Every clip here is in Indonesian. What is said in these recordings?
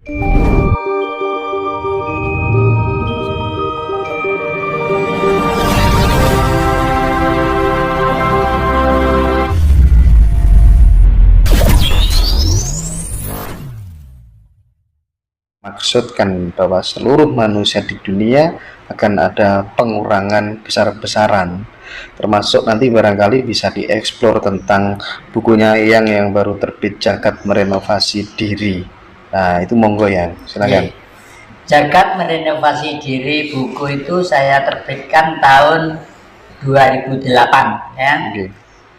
Maksudkan bahwa seluruh manusia di dunia akan ada pengurangan besar-besaran, termasuk nanti barangkali bisa dieksplor tentang bukunya yang baru terbit, Jagat Merenovasi Diri. Nah itu monggo ya, silakan. Jagat Merenovasi Diri, buku itu saya terbitkan tahun 2008 ya.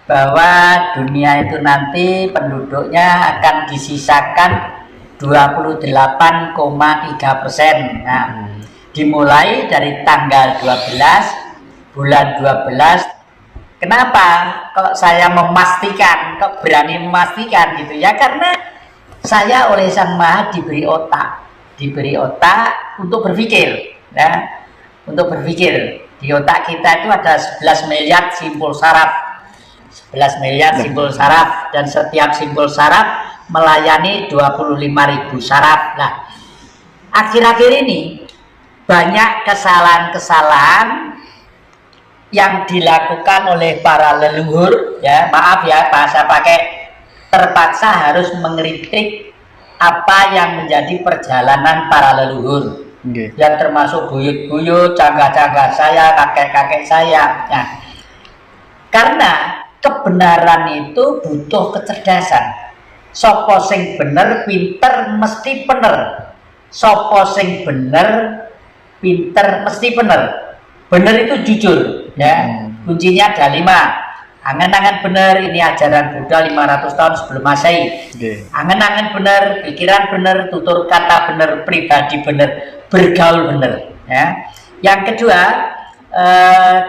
Bahwa dunia itu nanti penduduknya akan disisakan 28,3%. Nah, dimulai dari tanggal 12 bulan 12. Kenapa kok saya memastikan, kok berani memastikan gitu ya? Karena saya oleh Sang Maha diberi otak untuk berpikir ya. Untuk berpikir, di otak kita itu ada 11 miliar simpul saraf. 11 miliar simpul saraf, dan setiap simpul saraf melayani 25.000 saraf. Nah, akhir-akhir ini banyak kesalahan-kesalahan yang dilakukan oleh para leluhur ya, maaf ya bahasa pakai, terpaksa harus mengkritik apa yang menjadi perjalanan para leluhur. Yang termasuk buyut-buyut, canggah-canggah saya, kakek-kakek saya. Nah, karena kebenaran itu butuh kecerdasan. Sopo sing bener pinter mesti bener. Sopo sing bener pinter mesti bener. Bener itu jujur ya. Kuncinya ada 5. Angan-angan bener, ini ajaran Buddha 500 tahun sebelum Masehi. Angan-angan bener, pikiran bener, tutur kata bener, pribadi bener, bergaul bener ya. Yang kedua,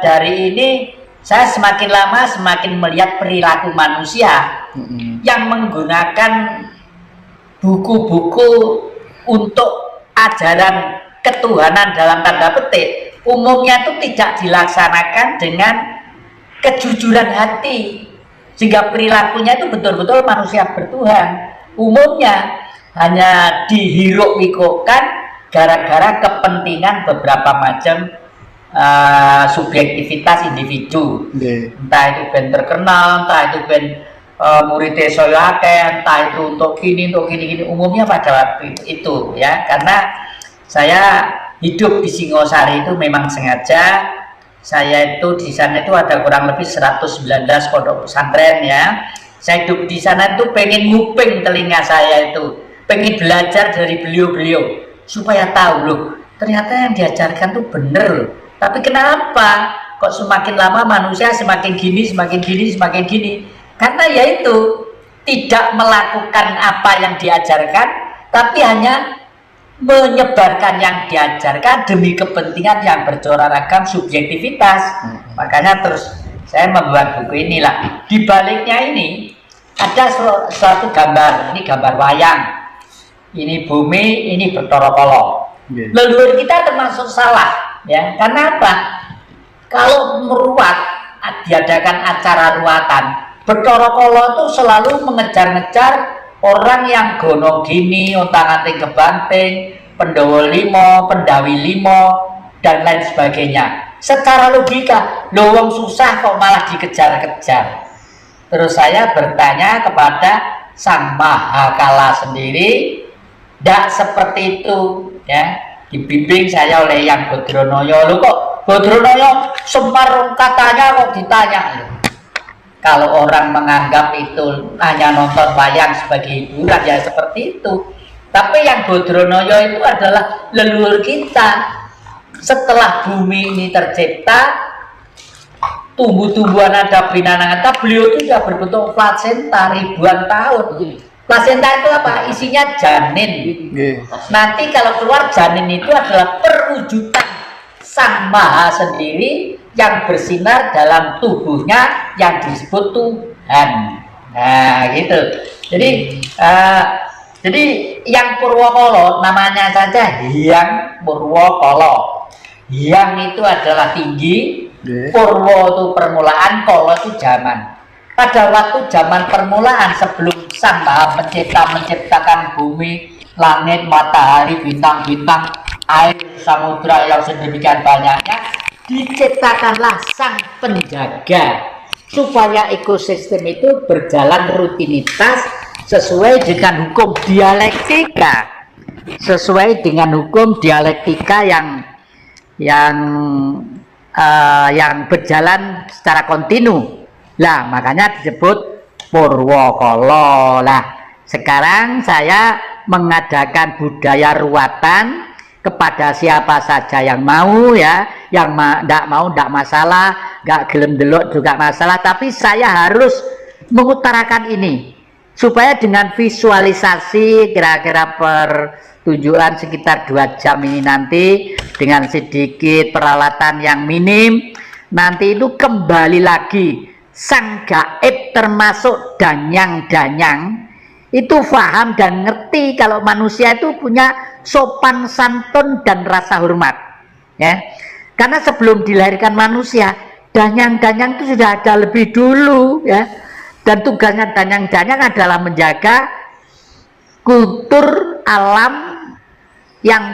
dari ini saya semakin lama semakin melihat perilaku manusia yang menggunakan buku-buku untuk ajaran ketuhanan dalam tanda petik, umumnya itu tidak dilaksanakan dengan kejujuran hati, sehingga perilakunya itu betul-betul manusia bertuhan. Umumnya hanya dihiruk-pikukkan gara-gara kepentingan beberapa macam subjektivitas individu. Entah itu ben terkenal, entah itu ben muridnya saya akeh, entah itu untuk gini, umumnya pada waktu itu ya. Karena saya hidup di Singosari itu memang sengaja. Saya itu di sana itu ada kurang lebih 119 pondok pesantren ya. Saya hidup di sana itu pengen nguping telinga saya itu, pengen belajar dari beliau-beliau supaya tahu loh, ternyata yang diajarkan tuh bener loh. Tapi kenapa kok semakin lama manusia semakin gini? Karena yaitu tidak melakukan apa yang diajarkan, tapi hanya menyebarkan yang diajarkan demi kepentingan yang bercorak-ragam subjektivitas. Makanya terus saya membuat buku inilah. Di baliknya ini ada suatu gambar, ini gambar wayang. Ini bumi, ini Bathara Kala. Leluhur kita termasuk salah ya. Karena apa? Kalau meruat, diadakan acara ruatan, Bathara Kala itu selalu mengejar-ngejar orang yang gonong gini, ontang-anting kebanting, Pandhawa 5, Pendawi 5, dan lain sebagainya. Secara logika, loh wong susah kok malah dikejar-kejar. Terus saya bertanya kepada Sang Mahakala sendiri, tidak seperti itu ya. Dibimbing saya oleh Yang Badranaya. Loh kok Badranaya Semar katanya kok ditanya. Kalau orang menganggap itu hanya nonton wayang sebagai hiburan ya seperti itu. Tapi yang Badranaya itu adalah leluhur kita. Setelah bumi ini tercipta, tumbuh-tumbuhan ada binatang ada, beliau itu sudah berbentuk plasenta ribuan tahun. Plasenta itu apa? Isinya janin. Nanti kalau keluar janin itu adalah perwujudan Sang Maha sendiri yang bersinar dalam tubuhnya yang disebut Tuhan. Nah gitu. Jadi yang Purwakala namanya saja Hyang Purwakala. Hyang itu adalah tinggi, Purwa itu permulaan, Kala itu zaman. Pada waktu zaman permulaan sebelum Sang Maha menciptakan bumi, langit, matahari, bintang-bintang, air, samudra yang sedemikian banyaknya, diciptakanlah sang penjaga supaya ekosistem itu berjalan rutinitas sesuai dengan hukum dialektika, yang berjalan secara kontinu. Lah makanya disebut Purwokala. Lah sekarang saya mengadakan budaya ruatan kepada siapa saja yang mau, ya, yang tidak mau tidak masalah, nggak gelem delok juga masalah, tapi saya harus mengutarakan ini supaya dengan visualisasi kira-kira pertunjukan sekitar 2 jam ini nanti dengan sedikit peralatan yang minim, nanti itu kembali lagi sang gaib termasuk danyang-danyang itu paham dan ngerti kalau manusia itu punya sopan santun dan rasa hormat, ya. Karena sebelum dilahirkan manusia, danyang-danyang itu sudah ada lebih dulu, ya. Dan tugasnya danyang-danyang adalah menjaga kultur alam yang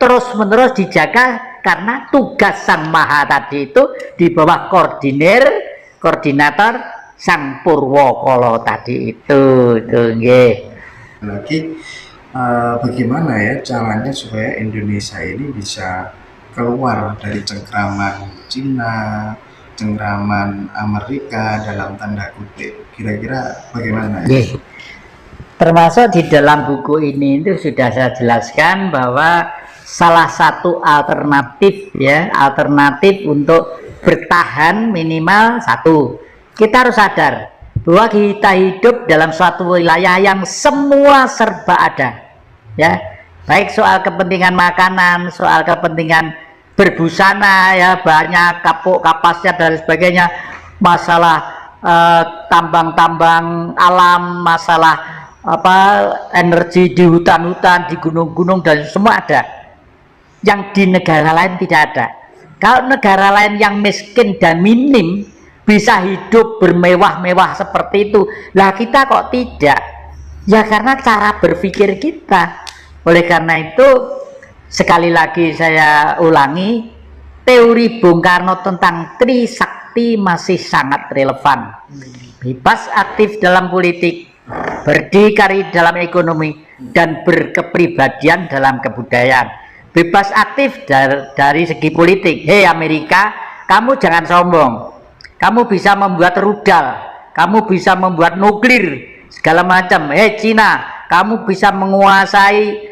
terus-menerus dijaga, karena tugas sang maha tadi itu di bawah koordinator sang Purwokala tadi itu nggih. Lagi bagaimana ya caranya supaya Indonesia ini bisa keluar dari cengkraman Cina, cengkraman Amerika dalam tanda kutip, kira-kira bagaimana ya? Termasuk di dalam buku ini itu sudah saya jelaskan bahwa salah satu alternatif untuk bertahan minimal satu, kita harus sadar bahwa kita hidup dalam suatu wilayah yang semua serba ada, ya, baik soal kepentingan makanan, soal kepentingan berbusana, ya, banyak kapuk kapasnya dan sebagainya, masalah tambang-tambang alam, masalah energi di hutan-hutan, di gunung-gunung, dan semua ada yang di negara lain tidak ada. Kalau negara lain yang miskin dan minim bisa hidup bermewah-mewah seperti itu, lah kita kok tidak? Ya karena cara berpikir kita. Oleh karena itu sekali lagi saya ulangi, teori Bung Karno tentang Trisakti masih sangat relevan. Bebas aktif dalam politik, berdikari dalam ekonomi, dan berkepribadian dalam kebudayaan. Bebas aktif dari segi politik. Hei Amerika, kamu jangan sombong. Kamu bisa membuat rudal, kamu bisa membuat nuklir, segala macam. Hei Cina, kamu bisa menguasai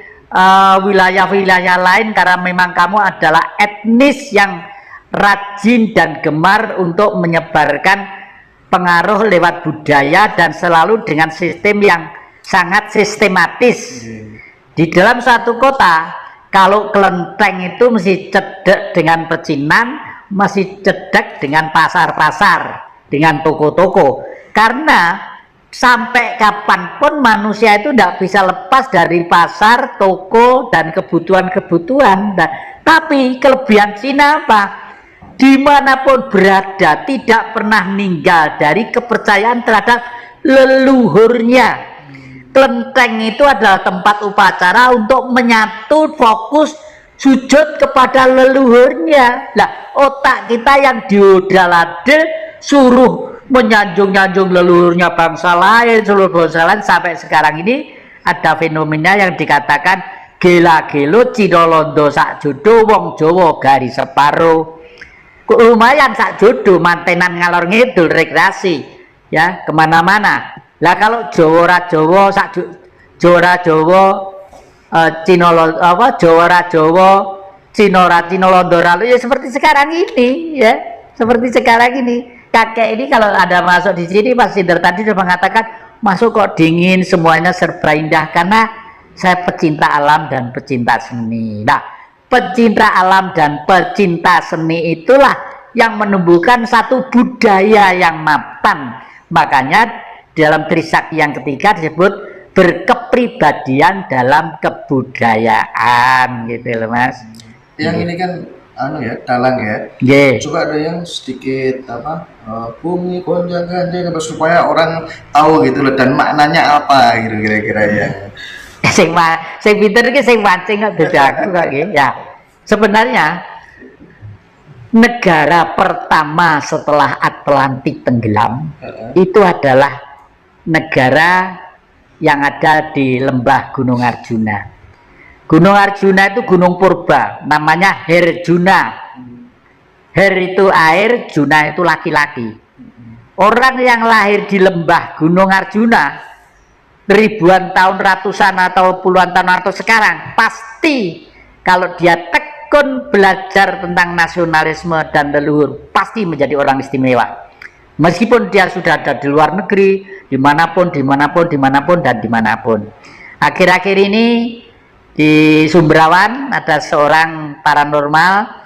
wilayah-wilayah lain karena memang kamu adalah etnis yang rajin dan gemar untuk menyebarkan pengaruh lewat budaya dan selalu dengan sistem yang sangat sistematis. Di dalam satu kota, kalau kelenteng itu mesti cedek dengan pecinan, masih cedek dengan pasar-pasar, dengan toko-toko, karena sampai kapanpun manusia itu tidak bisa lepas dari pasar, toko, dan kebutuhan-kebutuhan. Tapi kelebihan Cina apa? Dimanapun berada tidak pernah meninggal dari kepercayaan terhadap leluhurnya. Kelenteng itu adalah tempat upacara untuk menyatu fokus sujud kepada leluhurnya. Lah otak kita yang diodalade suruh menyanjung-nyanjung leluhurnya bangsa lain, seluruh bangsa lain, sampai sekarang ini ada fenomena yang dikatakan gela-gelo Cina Londo sak jodo wong Jawa garis separo. Lumayan sak jodo mantenan ngalor ngidul rekreasi, ya, kemana-mana. Lah kalau Jawa Jawa sak Jawa Cina Londo ya seperti sekarang ini, ya, seperti sekarang ini. Kakek ini kalau ada masuk di sini, Mas Sinder tadi sudah mengatakan masuk kok dingin, semuanya serba indah, karena saya pecinta alam dan pecinta seni. Nah, pecinta alam dan pecinta seni itulah yang menumbuhkan satu budaya yang mapan. Makanya dalam Trisakti yang ketiga disebut berkepribadian dalam kebudayaan, gitu loh Mas. Yang ini kan dalang ya. Coba ada yang sedikit bumi gonjang-ganjing supaya orang tahu gitu loh, dan maknanya apa gitu kira-kira ya. Sing pinter iki sing mancing kok dadi aku kok nggih. Ya. Sebenarnya negara pertama setelah Atlantik tenggelam itu adalah negara yang ada di lembah Gunung Arjuna. Gunung Arjuna itu gunung purba, namanya Herjuna. Her itu air, Juna itu laki-laki. Orang yang lahir di lembah Gunung Arjuna ribuan tahun, ratusan atau puluhan tahun atau sekarang, pasti kalau dia tekun belajar tentang nasionalisme dan leluhur, pasti menjadi orang istimewa. Meskipun dia sudah ada di luar negeri, dimanapun, dan dimanapun. Akhir-akhir ini di Sumberawan ada seorang paranormal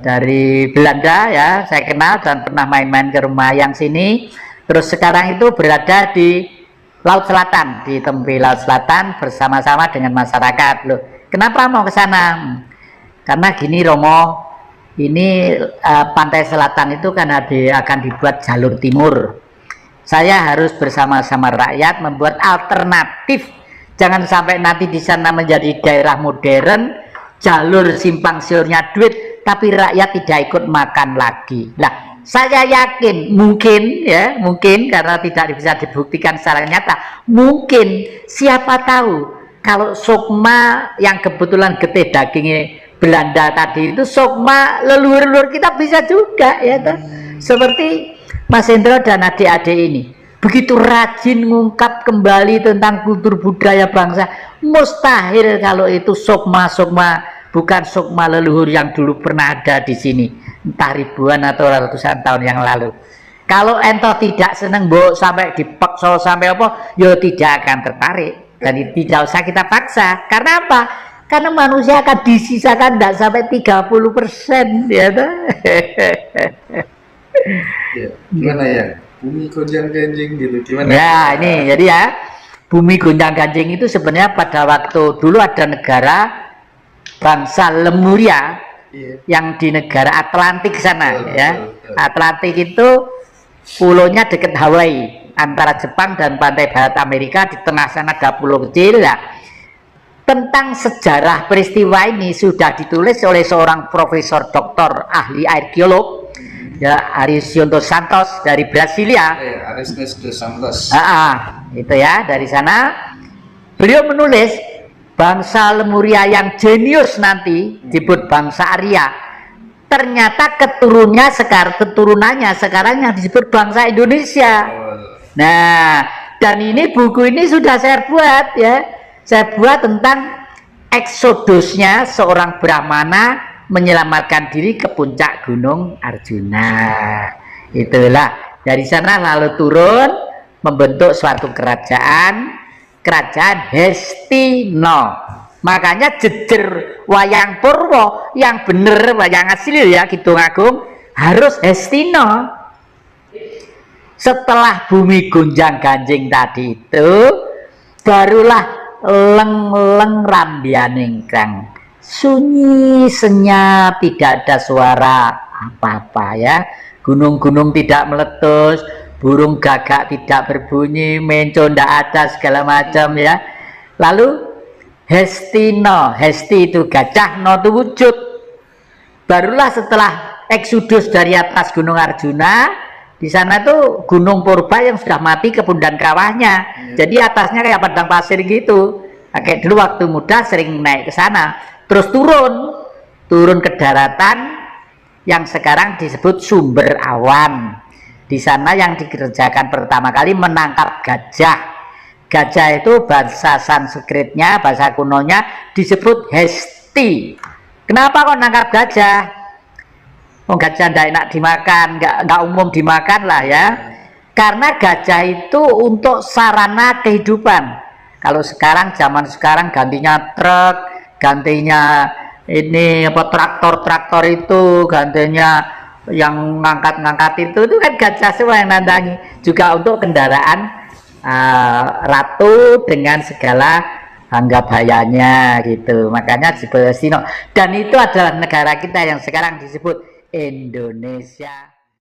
dari Belanda, ya, saya kenal dan pernah main-main ke rumah yang sini. Terus sekarang itu berada di Laut Selatan, di tepi Laut Selatan bersama-sama dengan masyarakat. Loh, kenapa mau ke sana? Karena gini Romo, ini pantai selatan itu kan akan dibuat jalur timur. Saya harus bersama-sama rakyat membuat alternatif. Jangan sampai nanti di sana menjadi daerah modern, jalur simpang siurnya duit, tapi rakyat tidak ikut makan lagi. Nah, saya yakin mungkin karena tidak bisa dibuktikan secara nyata, mungkin siapa tahu kalau sukma yang kebetulan gede dagingnya Belanda tadi itu sukma leluhur-leluhur kita bisa juga, ya toh. Seperti Mas Hendro dan adik-adik ini begitu rajin mengungkap kembali tentang kultur budaya bangsa. Mustahil kalau itu sukma bukan sukma leluhur yang dulu pernah ada di sini, entah ribuan atau ratusan tahun yang lalu. Kalau ento tidak seneng sampai dipaksa sampai apa, ya tidak akan tertarik. Dan tidak usah kita paksa. Karena apa? Karena manusia akan disisakan tidak sampai 30%, ya toh. Ya, gimana ya? Bumi gonjang ganjing gitu, gimana? Ya, ini jadi ya, bumi gonjang ganjing itu sebenarnya pada waktu dulu ada negara bangsa Lemuria yang di negara Atlantik sana, ya. Atlantik itu pulaunya dekat Hawaii, antara Jepang dan pantai barat Amerika. Di tengah sana ada pulau kecil, ya. Tentang sejarah peristiwa ini sudah ditulis oleh seorang profesor doktor ahli arkeolog, ya, Ariston dos Santos dari Brasilia. Ariston dos Santos. Itu ya, dari sana beliau menulis bangsa Lemuria yang jenius nanti disebut bangsa Arya. Ternyata keturunannya sekarang yang disebut bangsa Indonesia. Nah, dan ini buku ini sudah saya buat, ya. Saya buat tentang eksodusnya seorang Brahmana menyelamatkan diri ke puncak Gunung Arjuna. Itulah, dari sana lalu turun membentuk suatu kerajaan Hestino. Makanya jejer wayang Purwo yang bener, wayang asli ya, Kidung Agung harus Hestino. Setelah bumi gonjang ganjing tadi itu, barulah leng-leng rambianing krang, sunyi senyap, tidak ada suara apa-apa, ya. Gunung-gunung tidak meletus, burung gagak tidak berbunyi, menco tidak ada, segala macam, ya. Lalu Hestino, Hesti itu gajah, no itu wujud. Barulah setelah eksodus dari atas Gunung Arjuna, di sana tuh gunung purba yang sudah mati kebun dan kawahnya. Jadi atasnya kayak padang pasir gitu. Kayak dulu waktu muda sering naik ke sana, terus turun ke daratan yang sekarang disebut Sumber Awan. Di sana yang dikerjakan pertama kali menangkap gajah. Gajah itu bahasa Sanskritnya, bahasa kunonya disebut Hesti. Kenapa kok nangkap gajah? Oh, gajah tidak enak dimakan, nggak umum dimakan lah, ya. Karena gajah itu untuk sarana kehidupan. Kalau sekarang, zaman sekarang gantinya truk, gantinya ini apa, traktor itu, gantinya yang ngangkat itu kan gajah semua yang nandangi. Juga untuk kendaraan ratu dengan segala anggapayanya gitu. Makanya disebut Sino. Dan itu adalah negara kita yang sekarang disebut Indonesia.